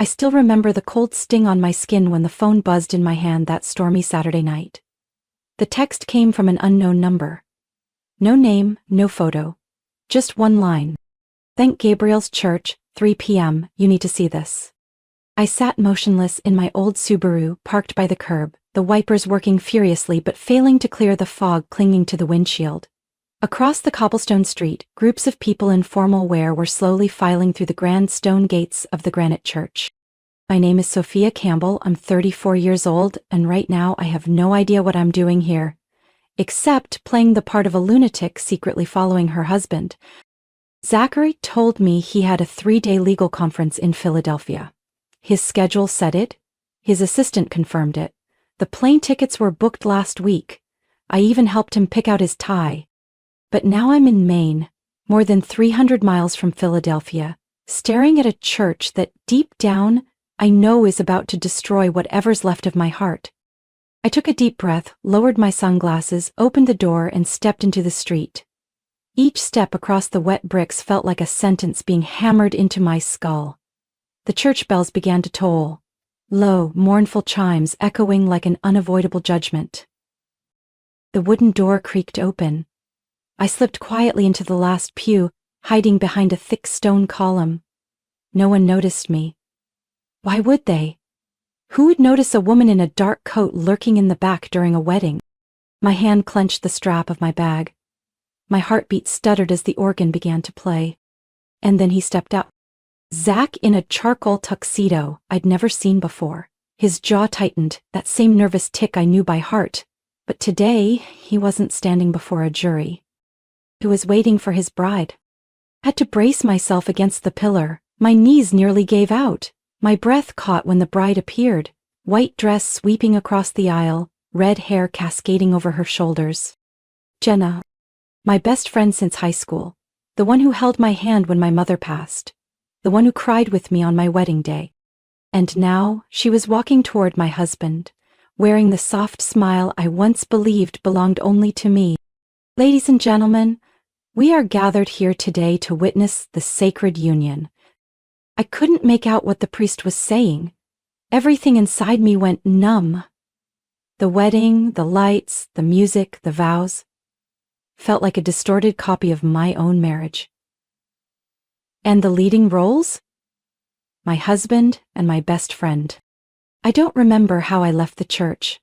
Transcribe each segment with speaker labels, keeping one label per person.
Speaker 1: I still remember the cold sting on my skin when the phone buzzed in my hand that stormy Saturday night. The text came from an unknown number. No name, no photo. Just one line. St. Gabriel's Church, 3 p.m., you need to see this. I sat motionless in my old Subaru, parked by the curb, the wipers working furiously but failing to clear the fog clinging to the windshield. Across the cobblestone street, groups of people in formal wear were slowly filing through the grand stone gates of the granite church. My name is Sophia Campbell, I'm 34 years old, and right now I have no idea what I'm doing here, except playing the part of a lunatic secretly following her husband. Zachary told me he had a 3-day legal conference in Philadelphia. His schedule said it. His assistant confirmed it. The plane tickets were booked last week. I even helped him pick out his tie. But now I'm in Maine, more than 300 miles from Philadelphia, staring at a church that deep down I know is about to destroy whatever's left of my heart. I took a deep breath, lowered my sunglasses, opened the door, and stepped into the street. Each step across the wet bricks felt like a sentence being hammered into my skull. The church bells began to toll, low, mournful chimes echoing like an unavoidable judgment. The wooden door creaked open. I slipped quietly into the last pew, hiding behind a thick stone column. No one noticed me. Why would they? Who would notice a woman in a dark coat lurking in the back during a wedding? My hand clenched the strap of my bag. My heartbeat stuttered as the organ began to play. And then he stepped up. Zach in a charcoal tuxedo I'd never seen before. His jaw tightened, that same nervous tick I knew by heart. But today, he wasn't standing before a jury. He was waiting for his bride. I had to brace myself against the pillar. My knees nearly gave out. My breath caught when the bride appeared, white dress sweeping across the aisle, red hair cascading over her shoulders. Jenna, my best friend since high school, the one who held my hand when my mother passed, the one who cried with me on my wedding day. And now she was walking toward my husband, wearing the soft smile I once believed belonged only to me. Ladies and gentlemen, we are gathered here today to witness the sacred union. I couldn't make out what the priest was saying. Everything inside me went numb. The wedding, the lights, the music, the vows felt like a distorted copy of my own marriage. And the leading roles? My husband and my best friend. I don't remember how I left the church.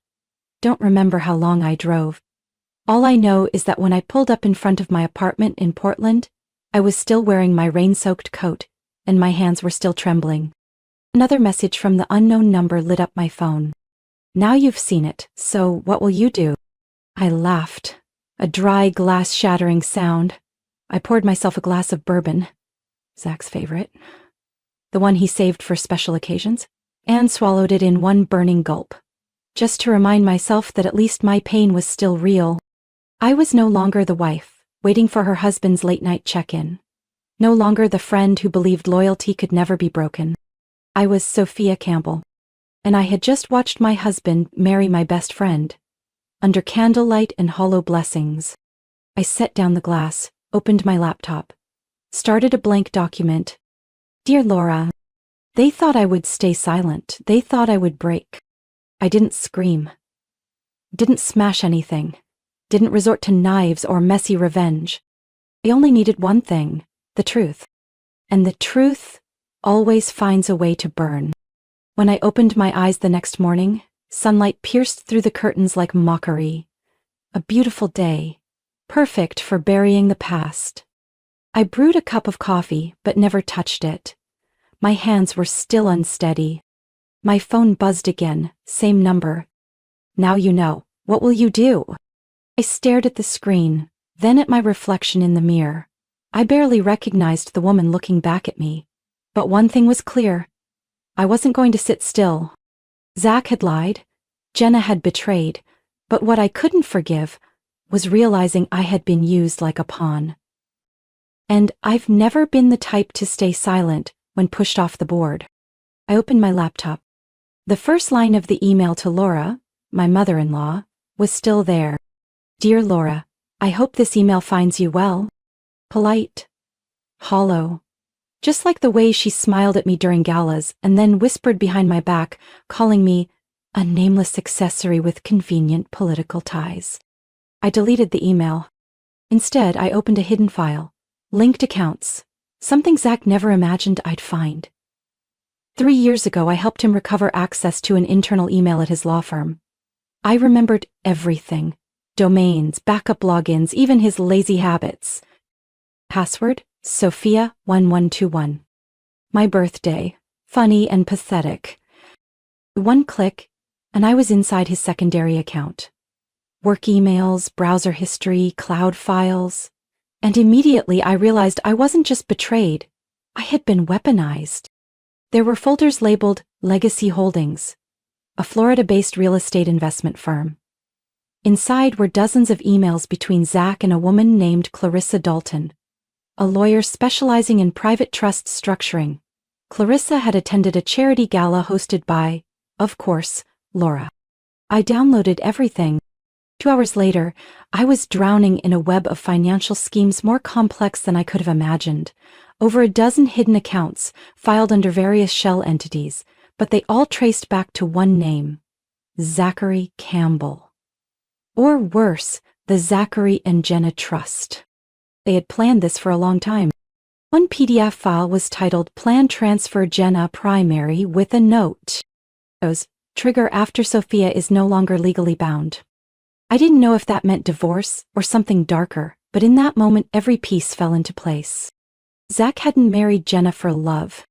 Speaker 1: Don't remember how long I drove. All I know is that when I pulled up in front of my apartment in Portland, I was still wearing my rain-soaked coat, and my hands were still trembling. Another message from the unknown number lit up my phone. Now you've seen it, so what will you do? I laughed. A dry, glass-shattering sound. I poured myself a glass of bourbon, Zach's favorite, the one he saved for special occasions, and swallowed it in one burning gulp, just to remind myself that at least my pain was still real. I was no longer the wife, waiting for her husband's late-night check-in. No longer the friend who believed loyalty could never be broken. I was Sophia Campbell, and I had just watched my husband marry my best friend, under candlelight and hollow blessings. I set down the glass, opened my laptop, started a blank document. Dear Laura, they thought I would stay silent. They thought I would break. I didn't scream. Didn't smash anything. Didn't resort to knives or messy revenge. I only needed one thing, the truth. And the truth always finds a way to burn. When I opened my eyes the next morning, sunlight pierced through the curtains like mockery. A beautiful day, perfect for burying the past. I brewed a cup of coffee, but never touched it. My hands were still unsteady. My phone buzzed again, same number. Now you know. What will you do? I stared at the screen, then at my reflection in the mirror. I barely recognized the woman looking back at me. But one thing was clear. I wasn't going to sit still. Zach had lied. Jenna had betrayed. But what I couldn't forgive was realizing I had been used like a pawn. And I've never been the type to stay silent when pushed off the board. I opened my laptop. The first line of the email to Laura, my mother-in-law, was still there. Dear Laura, I hope this email finds you well. Polite. Hollow. Just like the way she smiled at me during galas and then whispered behind my back, calling me a nameless accessory with convenient political ties. I deleted the email. Instead, I opened a hidden file. Linked accounts. Something Zach never imagined I'd find. 3 years ago, I helped him recover access to an internal email at his law firm. I remembered everything. Domains, backup logins, even his lazy habits. Password, Sophia1121. My birthday. Funny and pathetic. One click, and I was inside his secondary account. Work emails, browser history, cloud files. And immediately I realized I wasn't just betrayed. I had been weaponized. There were folders labeled Legacy Holdings, a Florida-based real estate investment firm. Inside were dozens of emails between Zach and a woman named Clarissa Dalton, a lawyer specializing in private trust structuring. Clarissa had attended a charity gala hosted by, of course, Laura. I downloaded everything. 2 hours later, I was drowning in a web of financial schemes more complex than I could have imagined. Over a dozen hidden accounts, filed under various shell entities, but they all traced back to one name: Zachary Campbell. Or worse, the Zachary and Jenna Trust. They had planned this for a long time. One PDF file was titled Plan Transfer Jenna Primary with a note. Trigger after Sophia is no longer legally bound. I didn't know if that meant divorce or something darker, but in that moment every piece fell into place. Zach hadn't married Jenna for love.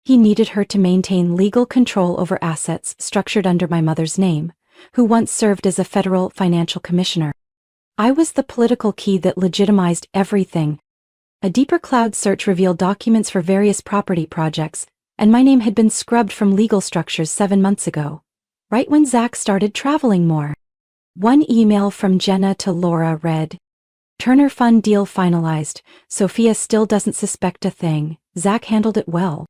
Speaker 1: He needed her to maintain legal control over assets structured under my mother's name, who once served as a federal financial commissioner. I was the political key that legitimized everything. A deeper cloud search revealed documents for various property projects, and my name had been scrubbed from legal structures 7 months ago, right when Zach started traveling more. One email from Jenna to Laura read, Turner Fund deal finalized. Sophia still doesn't suspect a thing. Zach handled it well.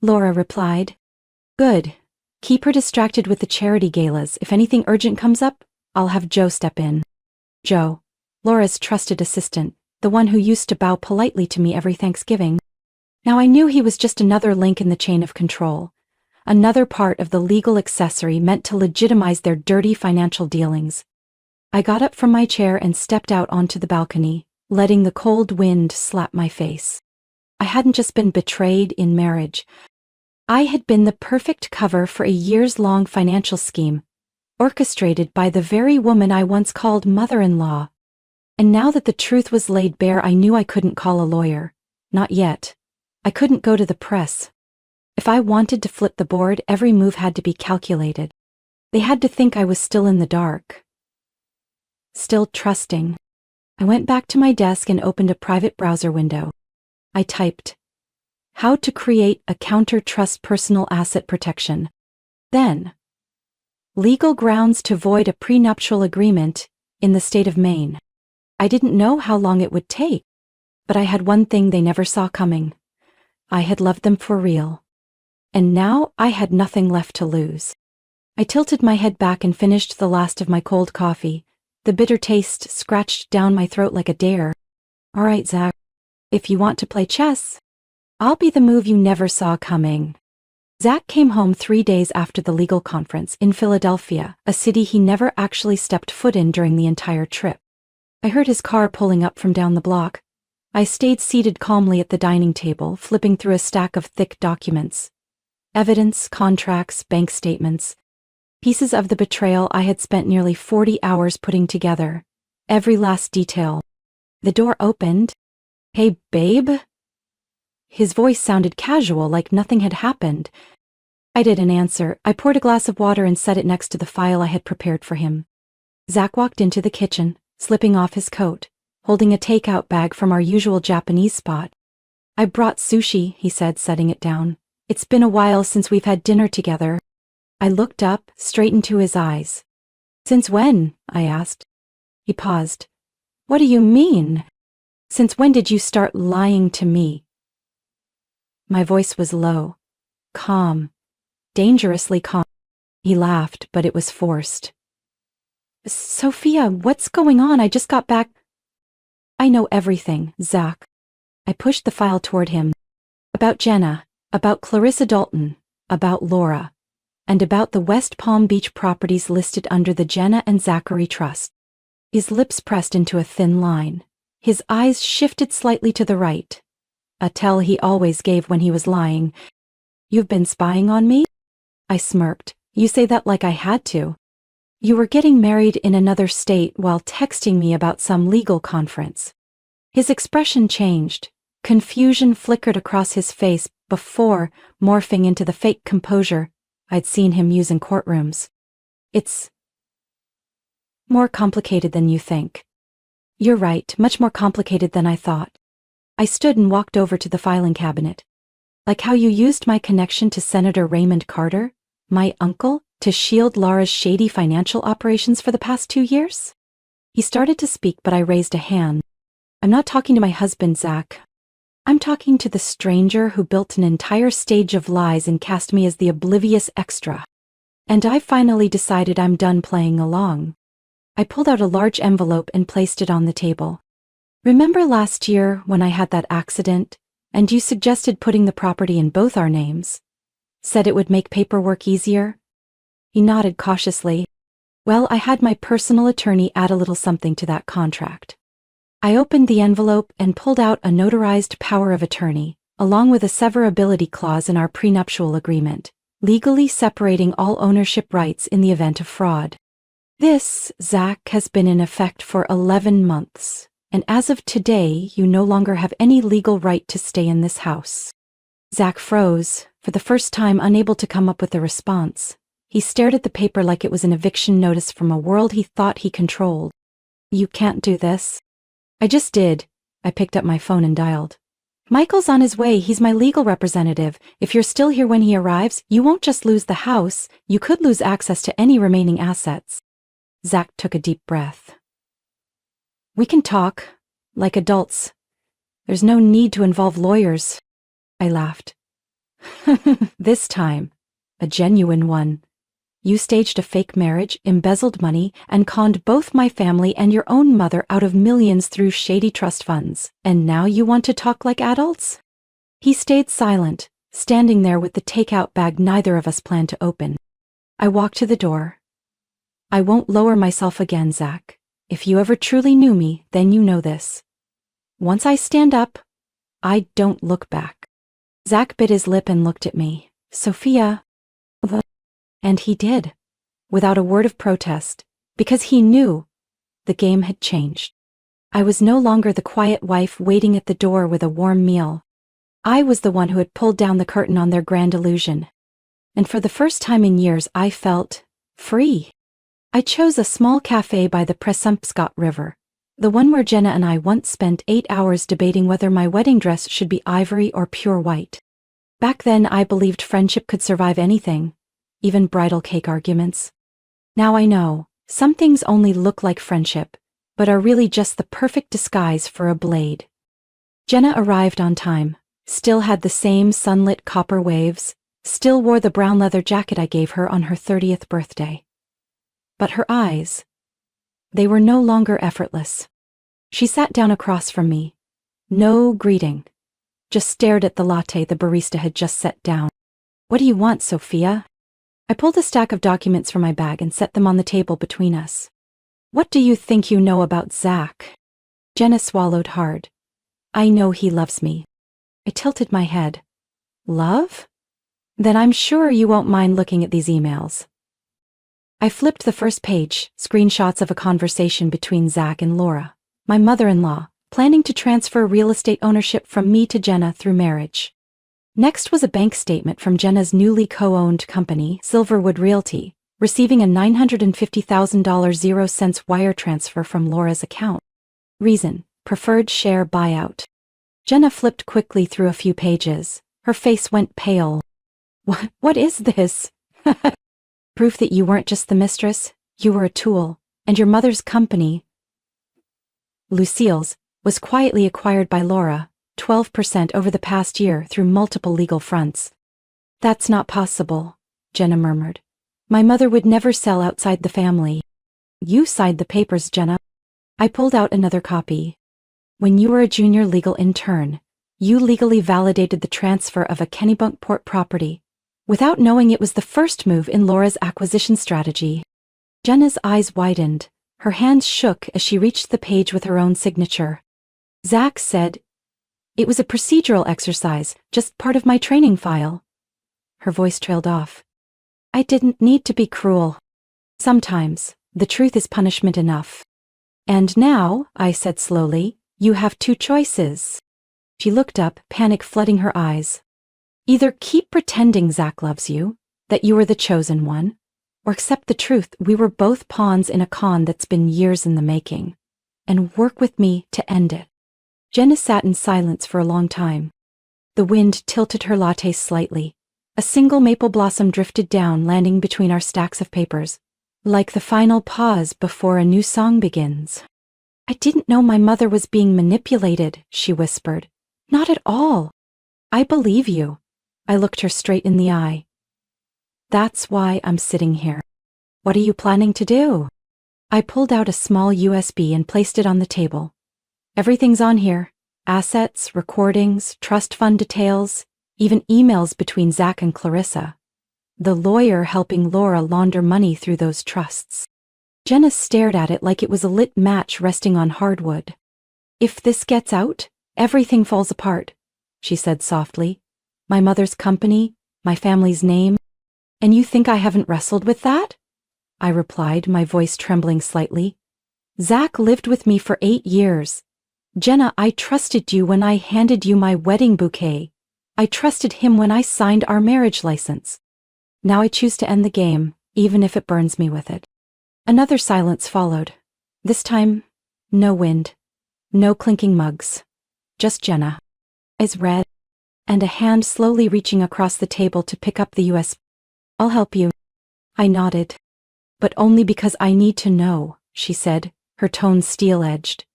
Speaker 1: Laura replied, Good. Keep her distracted with the charity galas. If anything urgent comes up, I'll have Joe step in. Joe, Laura's trusted assistant, the one who used to bow politely to me every Thanksgiving. Now I knew he was just another link in the chain of control, another part of the legal accessory meant to legitimize their dirty financial dealings. I got up from my chair and stepped out onto the balcony, letting the cold wind slap my face. I hadn't just been betrayed in marriage. I had been the perfect cover for a years-long financial scheme, orchestrated by the very woman I once called mother-in-law. And now that the truth was laid bare, I knew I couldn't call a lawyer. Not yet. I couldn't go to the press. If I wanted to flip the board, every move had to be calculated. They had to think I was still in the dark. Still trusting. I went back to my desk and opened a private browser window. I typed, How to create a counter-trust personal asset protection. Then, legal grounds to void a prenuptial agreement in the state of Maine. I didn't know how long it would take, but I had one thing they never saw coming. I had loved them for real. And now I had nothing left to lose. I tilted my head back and finished the last of my cold coffee. The bitter taste scratched down my throat like a dare. All right, Zach. If you want to play chess, I'll be the move you never saw coming. Zach came home 3 days after the legal conference in Philadelphia, a city he never actually stepped foot in during the entire trip. I heard his car pulling up from down the block. I stayed seated calmly at the dining table, flipping through a stack of thick documents. Evidence, contracts, bank statements. Pieces of the betrayal I had spent nearly 40 hours putting together. Every last detail. The door opened. Hey, babe? His voice sounded casual, like nothing had happened. I didn't answer. I poured a glass of water and set it next to the file I had prepared for him. Zach walked into the kitchen, slipping off his coat, holding a takeout bag from our usual Japanese spot. I brought sushi, he said, setting it down. It's been a while since we've had dinner together. I looked up, straight into his eyes. Since when? I asked. He paused. What do you mean? Since when did you start lying to me? My voice was low, calm, dangerously calm. He laughed, but it was forced. Sophia, what's going on? I just got back. I know everything, Zach. I pushed the file toward him. About Jenna, about Clarissa Dalton, about Laura, and about the West Palm Beach properties listed under the Jenna and Zachary Trust. His lips pressed into a thin line. His eyes shifted slightly to the right. A tell he always gave when he was lying. "You've been spying on me?" I smirked. "You say that like I had to. You were getting married in another state while texting me about some legal conference." His expression changed. Confusion flickered across his face before morphing into the fake composure I'd seen him use in courtrooms. "It's more complicated than you think." "You're right, much more complicated than I thought." I stood and walked over to the filing cabinet. "Like how you used my connection to Senator Raymond Carter, my uncle, to shield Laura's shady financial operations for the past 2 years?" He started to speak, but I raised a hand. "I'm not talking to my husband, Zach. I'm talking to the stranger who built an entire stage of lies and cast me as the oblivious extra. And I finally decided I'm done playing along." I pulled out a large envelope and placed it on the table. "Remember last year when I had that accident, and you suggested putting the property in both our names? Said it would make paperwork easier?" He nodded cautiously. "Well, I had my personal attorney add a little something to that contract." I opened the envelope and pulled out a notarized power of attorney, along with a severability clause in our prenuptial agreement, legally separating all ownership rights in the event of fraud. "This, Zach, has been in effect for 11 months, and as of today, you no longer have any legal right to stay in this house." Zach froze, for the first time unable to come up with a response. He stared at the paper like it was an eviction notice from a world he thought he controlled. "You can't do this." "I just did." I picked up my phone and dialed. "Michael's on his way. He's my legal representative. If you're still here when he arrives, you won't just lose the house, you could lose access to any remaining assets." Zach took a deep breath. "We can talk, like adults. There's no need to involve lawyers." I laughed. "This time, a genuine one. You staged a fake marriage, embezzled money, and conned both my family and your own mother out of millions through shady trust funds. And now you want to talk like adults?" He stayed silent, standing there with the takeout bag neither of us planned to open. I walked to the door. "I won't lower myself again, Zach. If you ever truly knew me, then you know this. Once I stand up, I don't look back." Zach bit his lip and looked at me. "Sophia." And he did, without a word of protest, because he knew the game had changed. I was no longer the quiet wife waiting at the door with a warm meal. I was the one who had pulled down the curtain on their grand illusion. And for the first time in years, I felt free. I chose a small cafe by the Presumpscot River, the one where Jenna and I once spent 8 hours debating whether my wedding dress should be ivory or pure white. Back then, I believed friendship could survive anything, even bridal cake arguments. Now I know, some things only look like friendship, but are really just the perfect disguise for a blade. Jenna arrived on time, still had the same sunlit copper waves, still wore the brown leather jacket I gave her on her 30th birthday. But her eyes, they were no longer effortless. She sat down across from me. No greeting. Just stared at the latte the barista had just set down. "What do you want, Sophia?" I pulled a stack of documents from my bag and set them on the table between us. "What do you think you know about Zach?" Jenna swallowed hard. "I know he loves me." I tilted my head. "Love? Then I'm sure you won't mind looking at these emails." I flipped the first page, screenshots of a conversation between Zach and Laura, my mother-in-law, planning to transfer real estate ownership from me to Jenna through marriage. Next was a bank statement from Jenna's newly co-owned company, Silverwood Realty, receiving a $950,000 0 cents wire transfer from Laura's account. Reason: preferred share buyout. Jenna flipped quickly through a few pages. Her face went pale. What is this?" "Proof that you weren't just the mistress, you were a tool, and your mother's company, Lucille's, was quietly acquired by Laura, 12% over the past year through multiple legal fronts." "That's not possible," Jenna murmured. "My mother would never sell outside the family." "You signed the papers, Jenna." I pulled out another copy. "When you were a junior legal intern, You legally validated the transfer of a Kennebunkport property, without knowing it was the first move in Laura's acquisition strategy. Jenna's eyes widened. Her hands shook as she reached the page with her own signature. Zach said, "It was a procedural exercise, just part of my training file." Her voice trailed off. "I didn't need to be cruel. Sometimes, the truth is punishment enough." "And now," I said slowly, "you have two choices." She looked up, panic flooding her eyes. "Either keep pretending Zach loves you, that you were the chosen one, or accept the truth we were both pawns in a con that's been years in the making, and work with me to end it." Jenna sat in silence for a long time. The wind tilted her latte slightly. A single maple blossom drifted down, landing between our stacks of papers, like the final pause before a new song begins. "I didn't know my mother was being manipulated," she whispered. "Not at all. I believe you." I looked her straight in the eye. "That's why I'm sitting here. What are you planning to do?" I pulled out a small USB and placed it on the table. "Everything's on here. Assets, recordings, trust fund details, even emails between Zach and Clarissa. The lawyer helping Laura launder money through those trusts." Jenna stared at it like it was a lit match resting on hardwood. "If this gets out, everything falls apart," she said softly. "My mother's company, my family's name. And you think I haven't wrestled with that?" I replied, my voice trembling slightly. "Zach lived with me for 8 years. Jenna, I trusted you when I handed you my wedding bouquet. I trusted him when I signed our marriage license. Now I choose to end the game, even if it burns me with it." Another silence followed. This time, no wind, no clinking mugs, just Jenna, eyes red, and a hand slowly reaching across the table to pick up the USB. "I'll help you." I nodded. "But only because I need to know," she said, her tone steel-edged.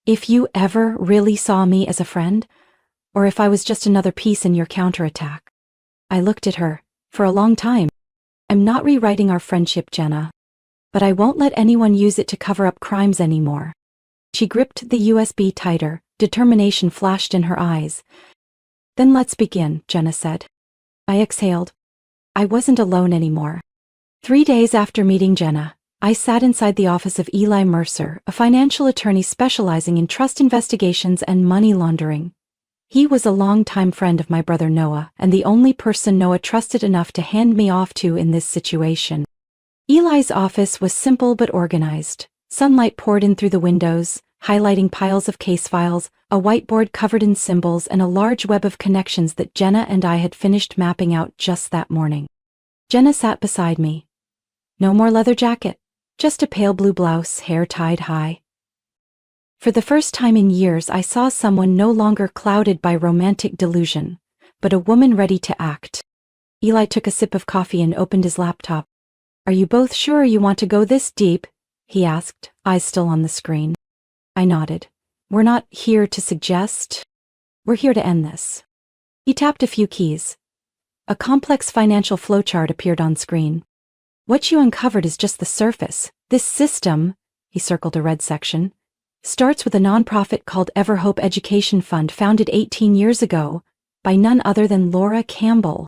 Speaker 1: "If you ever really saw me as a friend, or if I was just another piece in your counterattack." I looked at her. "For a long time. I'm not rewriting our friendship, Jenna. But I won't let anyone use it to cover up crimes anymore." She gripped the USB tighter, determination flashed in her eyes. "Then let's begin," Jenna said. I exhaled. I wasn't alone anymore. 3 days after meeting Jenna, I sat inside the office of Eli Mercer, a financial attorney specializing in trust investigations and money laundering. He was a longtime friend of my brother Noah, and the only person Noah trusted enough to hand me off to in this situation. Eli's office was simple but organized. Sunlight poured in through the windows, highlighting piles of case files, a whiteboard covered in symbols, and a large web of connections that Jenna and I had finished mapping out just that morning. Jenna sat beside me. No more leather jacket, just a pale blue blouse, hair tied high. For the first time in years, I saw someone no longer clouded by romantic delusion, but a woman ready to act. Eli took a sip of coffee and opened his laptop. "Are you both sure you want to go this deep?" he asked, eyes still on the screen. I nodded. "We're not here to suggest. We're here to end this." He tapped a few keys. A complex financial flowchart appeared on screen. "What you uncovered is just the surface. This system," he circled a red section, "starts with a nonprofit called Everhope Education Fund, founded 18 years ago by none other than Laura Campbell."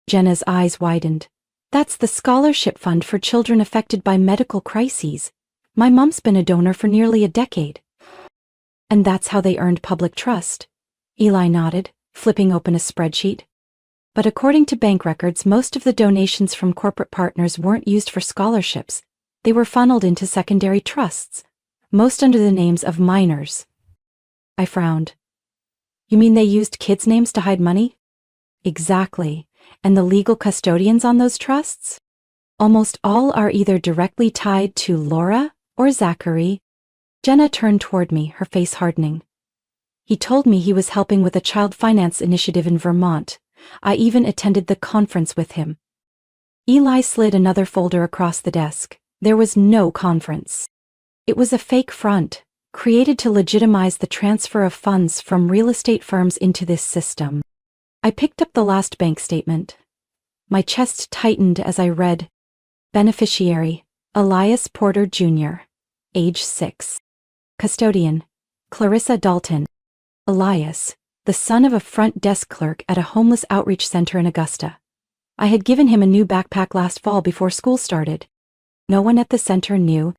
Speaker 1: Jenna's eyes widened. "That's the scholarship fund for children affected by medical crises. My mom's been a donor for nearly a decade." "And that's how they earned public trust." Eli nodded, flipping open a spreadsheet. "But according to bank records, most of the donations from corporate partners weren't used for scholarships. They were funneled into secondary trusts, most under the names of minors." I frowned. "You mean they used kids' names to hide money?" "Exactly. And the legal custodians on those trusts? Almost all are either directly tied to Laura or Zachary." Jenna turned toward me, her face hardening. "He told me he was helping with a child finance initiative in Vermont. I even attended the conference with him." Eli slid another folder across the desk. There was no conference. It was a fake front, created to legitimize the transfer of funds from real estate firms into this system. I picked up the last bank statement. My chest tightened as I read, "Beneficiary, Elias Porter Jr., age 6. Custodian, Clarissa Dalton. Elias, the son of a front desk clerk at a homeless outreach center in Augusta. I had given him a new backpack last fall before school started. No one at the center knew.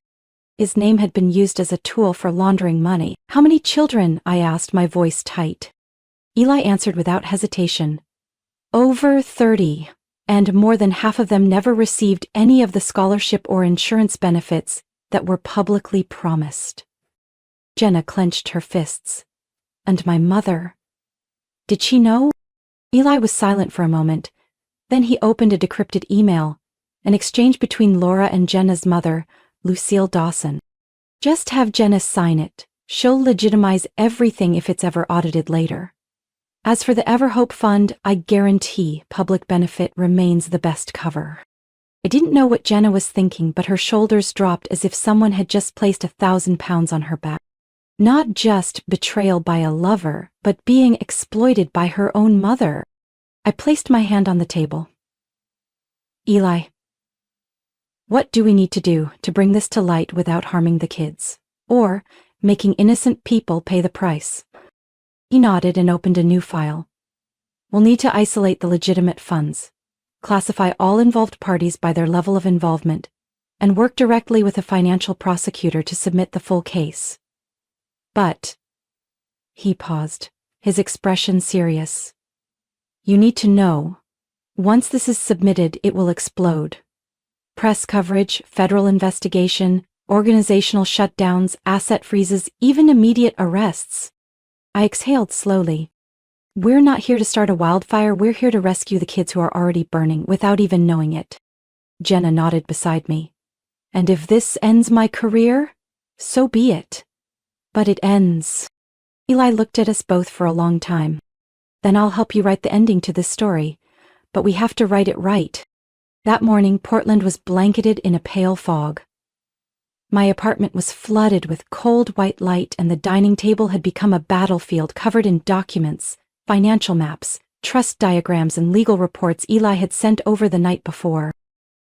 Speaker 1: His name had been used as a tool for laundering money. How many children? I asked, my voice tight. Eli answered without hesitation. Over 30, and more than half of them never received any of the scholarship or insurance benefits that were publicly promised. Jenna clenched her fists. And my mother. Did she know? Eli was silent for a moment. Then he opened a decrypted email, an exchange between Laura and Jenna's mother, Lucille Dawson. Just have Jenna sign it. She'll legitimize everything if it's ever audited later. As for the Everhope Fund, I guarantee public benefit remains the best cover. I didn't know what Jenna was thinking, but her shoulders dropped as if someone had just placed 1,000 pounds on her back. Not just betrayal by a lover, but being exploited by her own mother. I placed my hand on the table. Eli, what do we need to do to bring this to light without harming the kids, or making innocent people pay the price? He nodded and opened a new file. We'll need to isolate the legitimate funds, classify all involved parties by their level of involvement, and work directly with a financial prosecutor to submit the full case. But, he paused, his expression serious. You need to know, once this is submitted, it will explode. Press coverage, federal investigation, organizational shutdowns, asset freezes, even immediate arrests. I exhaled slowly. We're not here to start a wildfire, we're here to rescue the kids who are already burning without even knowing it. Jenna nodded beside me. And if this ends my career, so be it. But it ends. Eli looked at us both for a long time. Then I'll help you write the ending to this story, but we have to write it right. That morning, Portland was blanketed in a pale fog. My apartment was flooded with cold white light, and the dining table had become a battlefield covered in documents, financial maps, trust diagrams, and legal reports Eli had sent over the night before.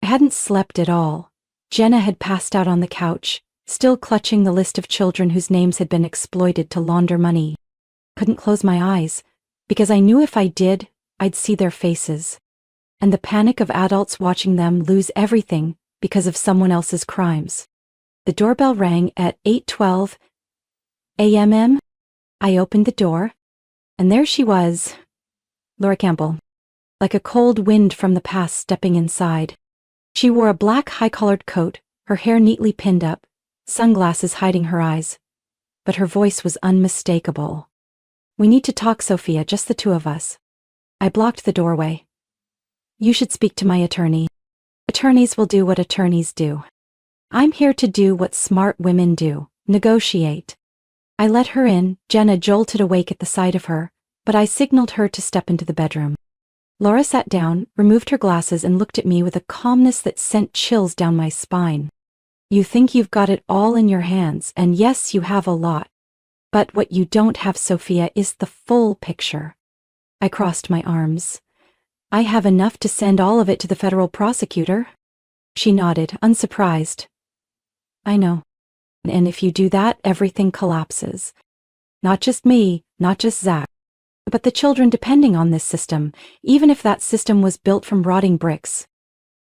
Speaker 1: I hadn't slept at all. Jenna had passed out on the couch, still clutching the list of children whose names had been exploited to launder money. Couldn't close my eyes, because I knew if I did, I'd see their faces. And the panic of adults watching them lose everything because of someone else's crimes. The doorbell rang at 8:12 a.m. I opened the door, and there she was, Laura Campbell, like a cold wind from the past stepping inside. She wore a black high-collared coat, her hair neatly pinned up, sunglasses hiding her eyes. But her voice was unmistakable. We need to talk, Sophia, just the two of us. I blocked the doorway. You should speak to my attorney. Attorneys will do what attorneys do. I'm here to do what smart women do, negotiate. I let her in. Jenna jolted awake at the sight of her, but I signaled her to step into the bedroom. Laura sat down, removed her glasses, and looked at me with a calmness that sent chills down my spine. You think you've got it all in your hands, and yes, you have a lot. But what you don't have, Sophia, is the full picture. I crossed my arms. I have enough to send all of it to the federal prosecutor. She nodded, unsurprised. I know. And if you do that, everything collapses. Not just me, not just Zach, but the children depending on this system, even if that system was built from rotting bricks.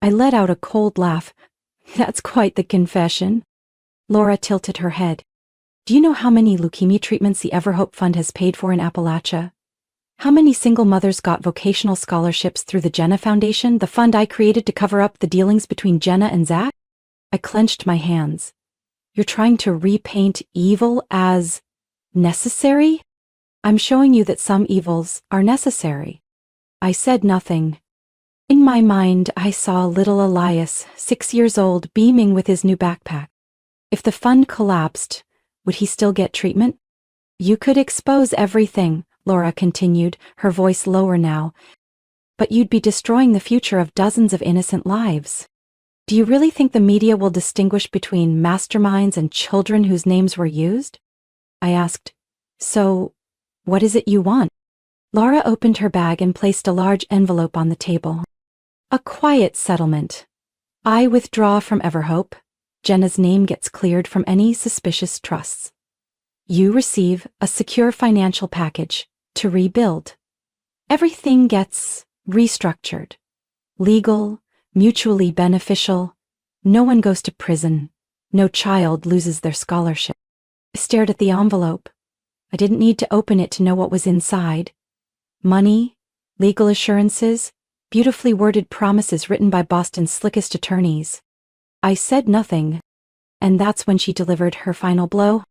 Speaker 1: I let out a cold laugh. That's quite the confession. Laura tilted her head. Do you know how many leukemia treatments the Everhope Fund has paid for in Appalachia? How many single mothers got vocational scholarships through the Jenna Foundation, the fund I created to cover up the dealings between Jenna and Zach? I clenched my hands. You're trying to repaint evil as necessary? I'm showing you that some evils are necessary. I said nothing. In my mind, I saw little Elias, 6 years old, beaming with his new backpack. If the fund collapsed, would he still get treatment? You could expose everything, Laura continued, her voice lower now, but you'd be destroying the future of dozens of innocent lives. Do you really think the media will distinguish between masterminds and children whose names were used? I asked. So, what is it you want? Laura opened her bag and placed a large envelope on the table. A quiet settlement. I withdraw from Everhope. Jenna's name gets cleared from any suspicious trusts. You receive a secure financial package, to rebuild. Everything gets restructured. Legal, mutually beneficial. No one goes to prison. No child loses their scholarship. I stared at the envelope. I didn't need to open it to know what was inside. Money, legal assurances, beautifully worded promises written by Boston's slickest attorneys. I said nothing, and that's when she delivered her final blow.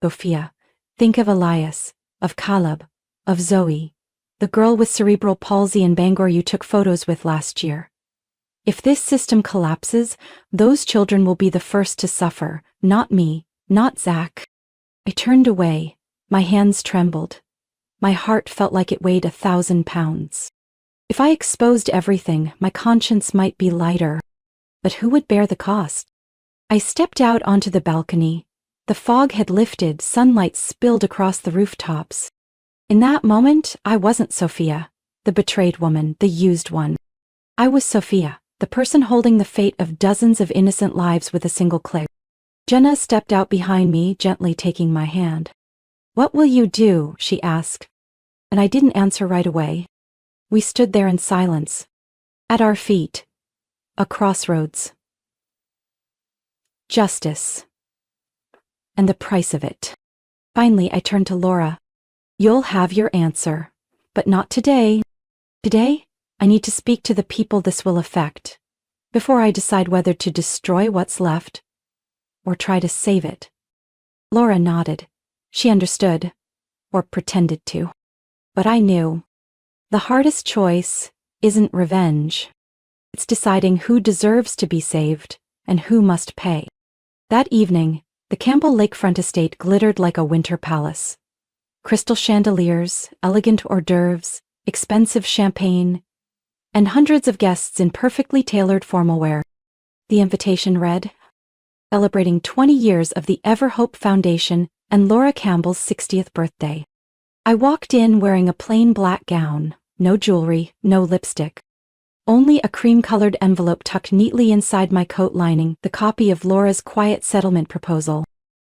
Speaker 1: Sophia, think of Elias, of Caleb, of Zoe, the girl with cerebral palsy in Bangor you took photos with last year. If this system collapses, those children will be the first to suffer, not me, not Zach. I turned away. My hands trembled. My heart felt like it weighed 1,000 pounds. If I exposed everything, my conscience might be lighter. But who would bear the cost? I stepped out onto the balcony. The fog had lifted, sunlight spilled across the rooftops. In that moment, I wasn't Sophia, the betrayed woman, the used one. I was Sophia, the person holding the fate of dozens of innocent lives with a single click. Jenna stepped out behind me, gently taking my hand. "What will you do?" she asked. And I didn't answer right away. We stood there in silence. At our feet. A crossroads. Justice. And the price of it. Finally, I turned to Laura. "You'll have your answer. But not today. Today, I need to speak to the people this will affect, before I decide whether to destroy what's left, or try to save it." Laura nodded. She understood, or pretended to. But I knew. The hardest choice isn't revenge. It's deciding who deserves to be saved, and who must pay. That evening, the Campbell lakefront estate glittered like a winter palace. Crystal chandeliers, elegant hors d'oeuvres, expensive champagne, and hundreds of guests in perfectly tailored formal wear. The invitation read, "Celebrating 20 years of the Everhope Foundation and Laura Campbell's 60th birthday." I walked in wearing a plain black gown, no jewelry, no lipstick. Only a cream-colored envelope tucked neatly inside my coat lining, the copy of Laura's quiet settlement proposal.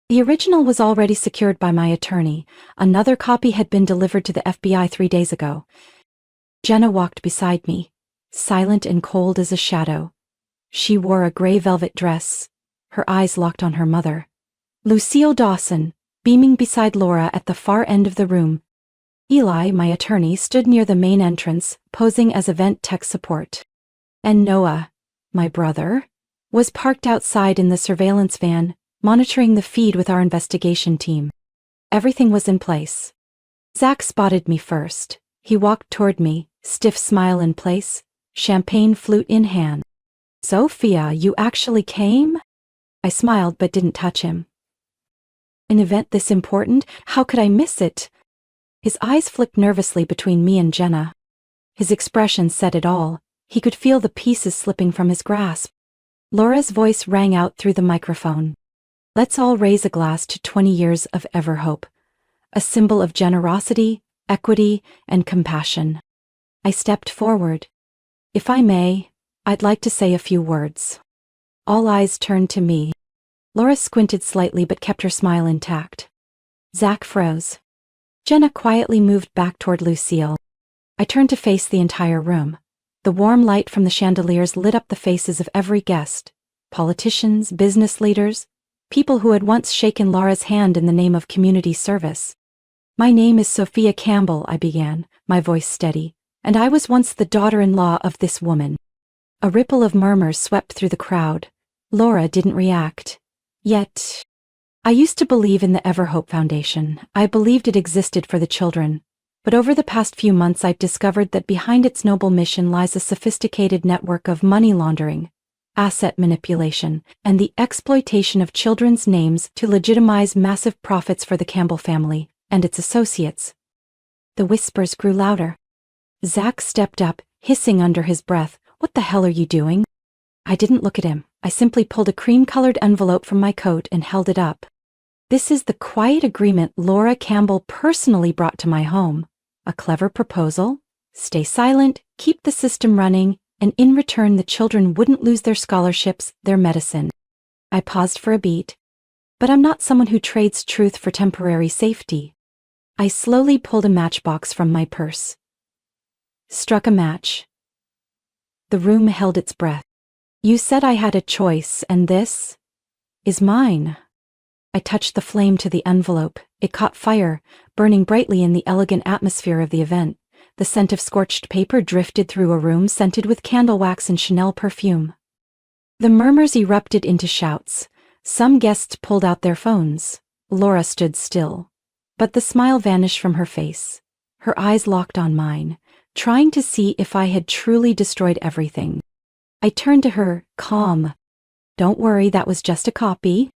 Speaker 1: The original was already secured by my attorney. Another copy had been delivered to the FBI 3 days ago. Jenna walked beside me, silent and cold as a shadow. She wore a gray velvet dress, her eyes locked on her mother. Lucille Dawson, beaming beside Laura at the far end of the room. Eli, my attorney, stood near the main entrance, posing as event tech support. And Noah, my brother, was parked outside in the surveillance van, monitoring the feed with our investigation team. Everything was in place. Zach spotted me first. He walked toward me, stiff smile in place, champagne flute in hand. "Sophia, you actually came?" I smiled but didn't touch him. "An event this important? How could I miss it?" His eyes flicked nervously between me and Jenna. His expression said it all. He could feel the pieces slipping from his grasp. Laura's voice rang out through the microphone. "Let's all raise a glass to 20 years of Everhope, a symbol of generosity, equity, and compassion." I stepped forward. "If I may, I'd like to say a few words." All eyes turned to me. Laura squinted slightly but kept her smile intact. Zach froze. Jenna quietly moved back toward Lucille. I turned to face the entire room. The warm light from the chandeliers lit up the faces of every guest. Politicians, business leaders, people who had once shaken Laura's hand in the name of community service. "My name is Sophia Campbell," I began, my voice steady, "and I was once the daughter-in-law of this woman." A ripple of murmurs swept through the crowd. Laura didn't react. Yet, I used to believe in the Everhope Foundation. I believed it existed for the children. But over the past few months I've discovered that behind its noble mission lies a sophisticated network of money laundering, asset manipulation, and the exploitation of children's names to legitimize massive profits for the Campbell family and its associates. The whispers grew louder. Zach stepped up, hissing under his breath, "What the hell are you doing?" I didn't look at him. I simply pulled a cream-colored envelope from my coat and held it up. "This is the quiet agreement Laura Campbell personally brought to my home. A clever proposal. Stay silent, keep the system running, and in return the children wouldn't lose their scholarships, their medicine." I paused for a beat. But I'm not someone who trades truth for temporary safety. I slowly pulled a matchbox from my purse. Struck a match. The room held its breath. You said I had a choice, and this is mine. I touched the flame to the envelope. It caught fire, burning brightly in the elegant atmosphere of the event. The scent of scorched paper drifted through a room scented with candle wax and Chanel perfume. The murmurs erupted into shouts. Some guests pulled out their phones. Laura stood still. But the smile vanished from her face. Her eyes locked on mine, trying to see if I had truly destroyed everything. I turned to her, calm. Don't worry, that was just a copy.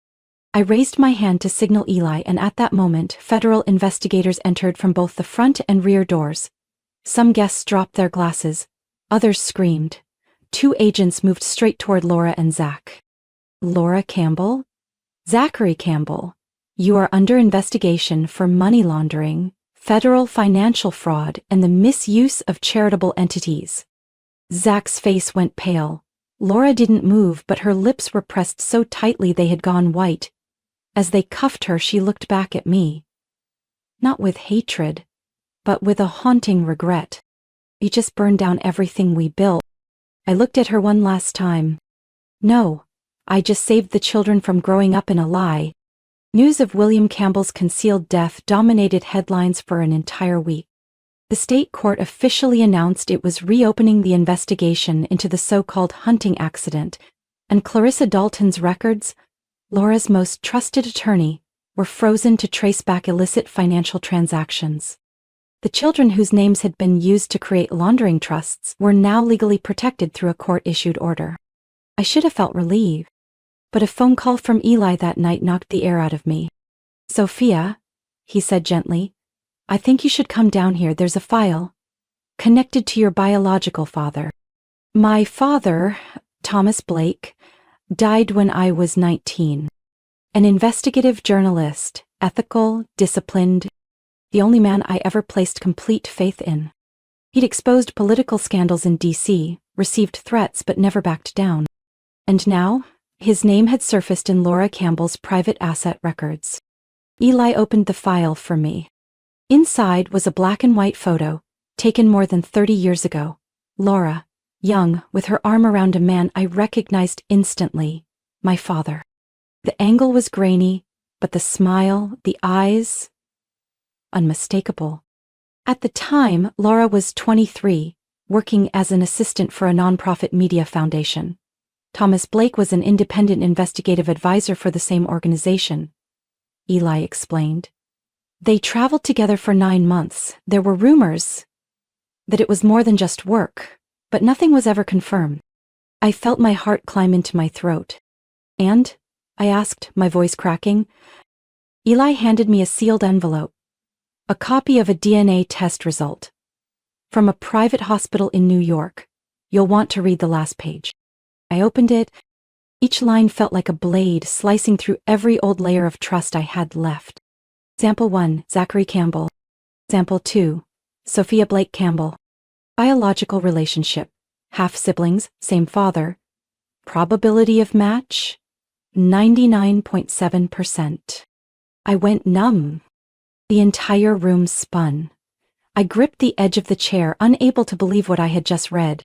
Speaker 1: I raised my hand to signal Eli, and at that moment, federal investigators entered from both the front and rear doors. Some guests dropped their glasses. Others screamed. 2 agents moved straight toward Laura and Zach. Laura Campbell? Zachary Campbell. You are under investigation for money laundering, federal financial fraud, and the misuse of charitable entities. Zach's face went pale. Laura didn't move, but her lips were pressed so tightly they had gone white. As they cuffed her, she looked back at me. Not with hatred, but with a haunting regret. You just burned down everything we built. I looked at her one last time. No, I just saved the children from growing up in a lie. News of William Campbell's concealed death dominated headlines for an entire week. The state court officially announced it was reopening the investigation into the so-called hunting accident, and Clarissa Dalton's records, Laura's most trusted attorney, were frozen to trace back illicit financial transactions. The children whose names had been used to create laundering trusts were now legally protected through a court-issued order. I should have felt relieved. But a phone call from Eli that night knocked the air out of me. Sophia, he said gently, I think you should come down here. There's a file connected to your biological father. My father, Thomas Blake, died when I was 19. An investigative journalist, ethical, disciplined, the only man I ever placed complete faith in. He'd exposed political scandals in D.C., received threats but never backed down. And now, his name had surfaced in Laura Campbell's private asset records. Eli opened the file for me. Inside was a black and white photo, taken more than 30 years ago. Laura, young, with her arm around a man I recognized instantly, my father. The angle was grainy, but the smile, the eyes, unmistakable. At the time, Laura was 23, working as an assistant for a nonprofit media foundation. Thomas Blake was an independent investigative advisor for the same organization. Eli explained. They traveled together for 9 months. There were rumors that it was more than just work, but nothing was ever confirmed. I felt my heart climb into my throat. And? I asked, my voice cracking. Eli handed me a sealed envelope. A copy of a DNA test result. From a private hospital in New York. You'll want to read the last page. I opened it. Each line felt like a blade slicing through every old layer of trust I had left. Sample 1, Zachary Campbell. Sample 2, Sophia Blake Campbell. Biological relationship. Half siblings, same father. Probability of match? 99.7%. I went numb. The entire room spun. I gripped the edge of the chair, unable to believe what I had just read.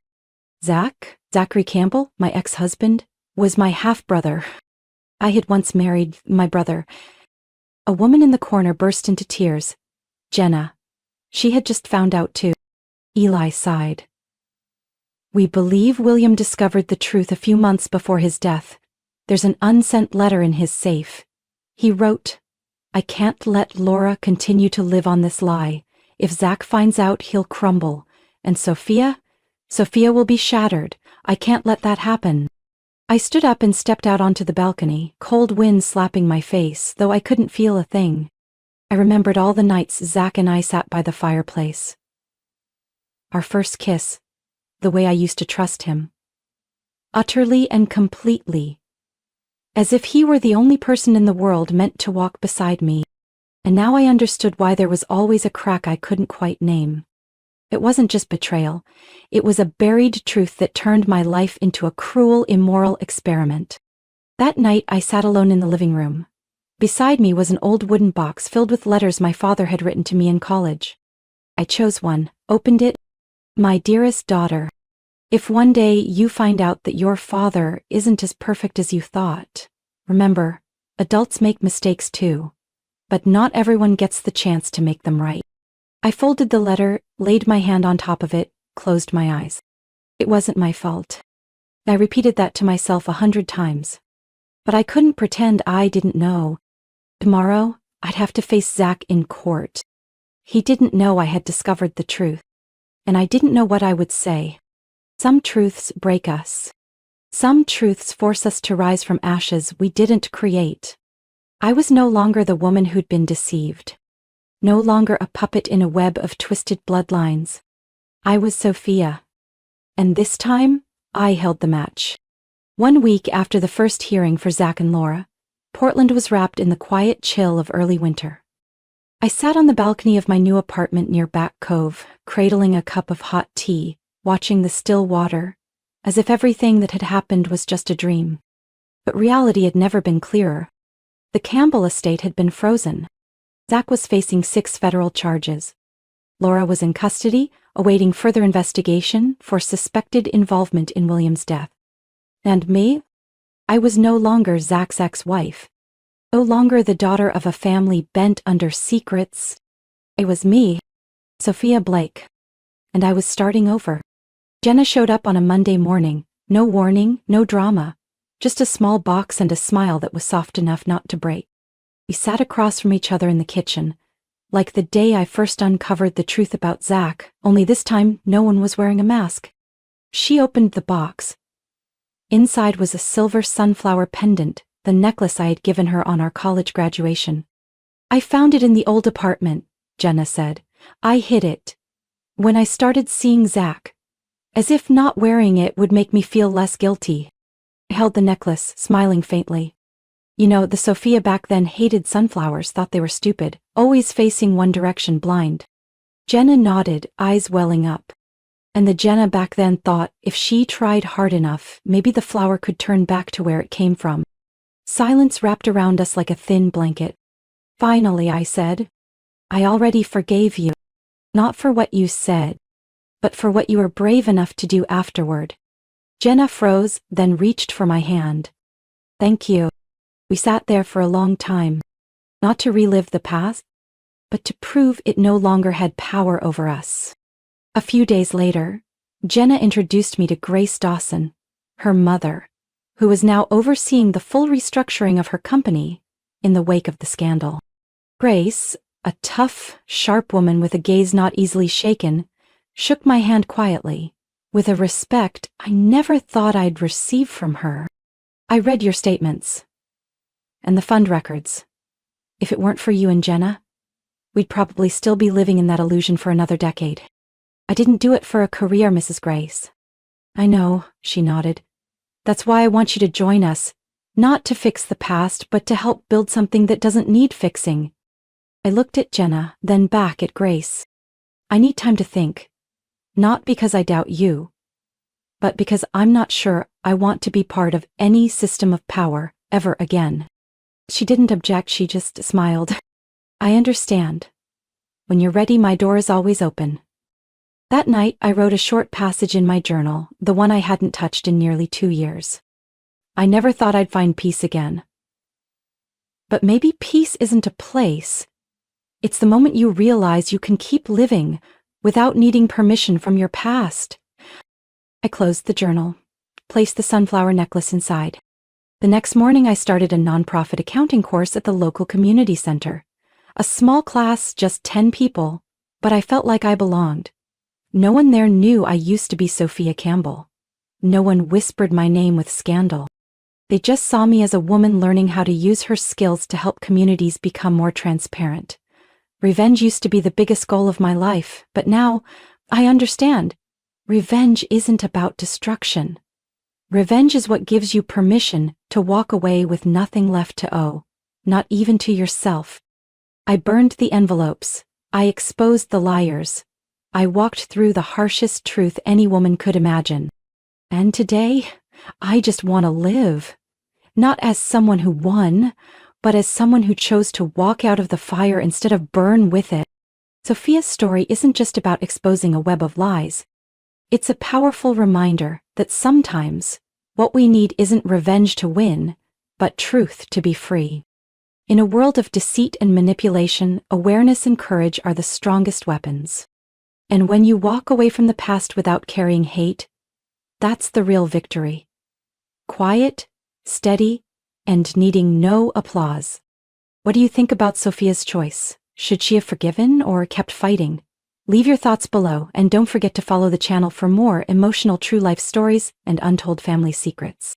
Speaker 1: Zachary Campbell, my ex-husband, was my half-brother. I had once married my brother. A woman in the corner burst into tears. Jenna. She had just found out too. Eli sighed. We believe William discovered the truth a few months before his death. There's an unsent letter in his safe. He wrote, I can't let Laura continue to live on this lie. If Zach finds out, he'll crumble. And Sophia will be shattered. I can't let that happen. I stood up and stepped out onto the balcony, cold wind slapping my face, though I couldn't feel a thing. I remembered all the nights Zach and I sat by the fireplace. Our first kiss, the way I used to trust him. Utterly and completely. As if he were the only person in the world meant to walk beside me. And now I understood why there was always a crack I couldn't quite name. It wasn't just betrayal. It was a buried truth that turned my life into a cruel, immoral experiment. That night I sat alone in the living room. Beside me was an old wooden box filled with letters my father had written to me in college. I chose one, opened it. My dearest daughter, if one day you find out that your father isn't as perfect as you thought, remember, adults make mistakes too, but not everyone gets the chance to make them right. I folded the letter, laid my hand on top of it, closed my eyes. It wasn't my fault. I repeated that to myself 100 times. But I couldn't pretend I didn't know. Tomorrow, I'd have to face Zach in court. He didn't know I had discovered the truth. And I didn't know what I would say. Some truths break us. Some truths force us to rise from ashes we didn't create. I was no longer the woman who'd been deceived. No longer a puppet in a web of twisted bloodlines. I was Sophia. And this time, I held the match. 1 week after the first hearing for Zach and Laura, Portland was wrapped in the quiet chill of early winter. I sat on the balcony of my new apartment near Back Cove, cradling a cup of hot tea, watching the still water, as if everything that had happened was just a dream. But reality had never been clearer. The Campbell estate had been frozen. Zach was facing 6 federal charges. Laura was in custody, awaiting further investigation for suspected involvement in William's death. And me? I was no longer Zach's ex-wife. No longer the daughter of a family bent under secrets. It was me, Sophia Blake. And I was starting over. Jenna showed up on a Monday morning, no warning, no drama, just a small box and a smile that was soft enough not to break. We sat across from each other in the kitchen, like the day I first uncovered the truth about Zach, only this time no one was wearing a mask. She opened the box. Inside was a silver sunflower pendant, the necklace I had given her on our college graduation. I found it in the old apartment, Jenna said. I hid it. When I started seeing Zach, as if not wearing it would make me feel less guilty. I held the necklace, smiling faintly. You know, the Sophia back then hated sunflowers, thought they were stupid, always facing one direction blind. Jenna nodded, eyes welling up. And the Jenna back then thought if she tried hard enough, maybe the flower could turn back to where it came from. Silence wrapped around us like a thin blanket. Finally, I said, I already forgave you. Not for what you said, but for what you were brave enough to do afterward. Jenna froze, then reached for my hand. Thank you. We sat there for a long time. Not to relive the past, but to prove it no longer had power over us. A few days later, Jenna introduced me to Grace Dawson, her mother, who was now overseeing the full restructuring of her company in the wake of the scandal. Grace, a tough, sharp woman with a gaze not easily shaken, shook my hand quietly, with a respect I never thought I'd receive from her. I read your statements. And the fund records. If it weren't for you and Jenna, we'd probably still be living in that illusion for another decade. I didn't do it for a career, Mrs. Grace. I know, she nodded. That's why I want you to join us, not to fix the past, but to help build something that doesn't need fixing. I looked at Jenna, then back at Grace. I need time to think. Not because I doubt you, but because I'm not sure I want to be part of any system of power ever again. She didn't object, she just smiled. I understand. When you're ready, my door is always open. That night, I wrote a short passage in my journal, the one I hadn't touched in nearly 2 years. I never thought I'd find peace again. But maybe peace isn't a place. It's the moment you realize you can keep living without needing permission from your past. I closed the journal, placed the sunflower necklace inside. The next morning, I started a nonprofit accounting course at the local community center. A small class, just 10 people, but I felt like I belonged. No one there knew I used to be Sophia Campbell. No one whispered my name with scandal. They just saw me as a woman learning how to use her skills to help communities become more transparent. Revenge used to be the biggest goal of my life, but now, I understand. Revenge isn't about destruction. Revenge is what gives you permission to walk away with nothing left to owe, not even to yourself. I burned the envelopes. I exposed the liars. I walked through the harshest truth any woman could imagine. And today, I just want to live. Not as someone who won, but as someone who chose to walk out of the fire instead of burn with it. Sophia's story isn't just about exposing a web of lies. It's a powerful reminder that sometimes what we need isn't revenge to win, but truth to be free. In a world of deceit and manipulation, awareness and courage are the strongest weapons. And when you walk away from the past without carrying hate, that's the real victory. Quiet, steady, and needing no applause. What do you think about Sophia's choice? Should she have forgiven or kept fighting? Leave your thoughts below, and don't forget to follow the channel for more emotional true life stories and untold family secrets.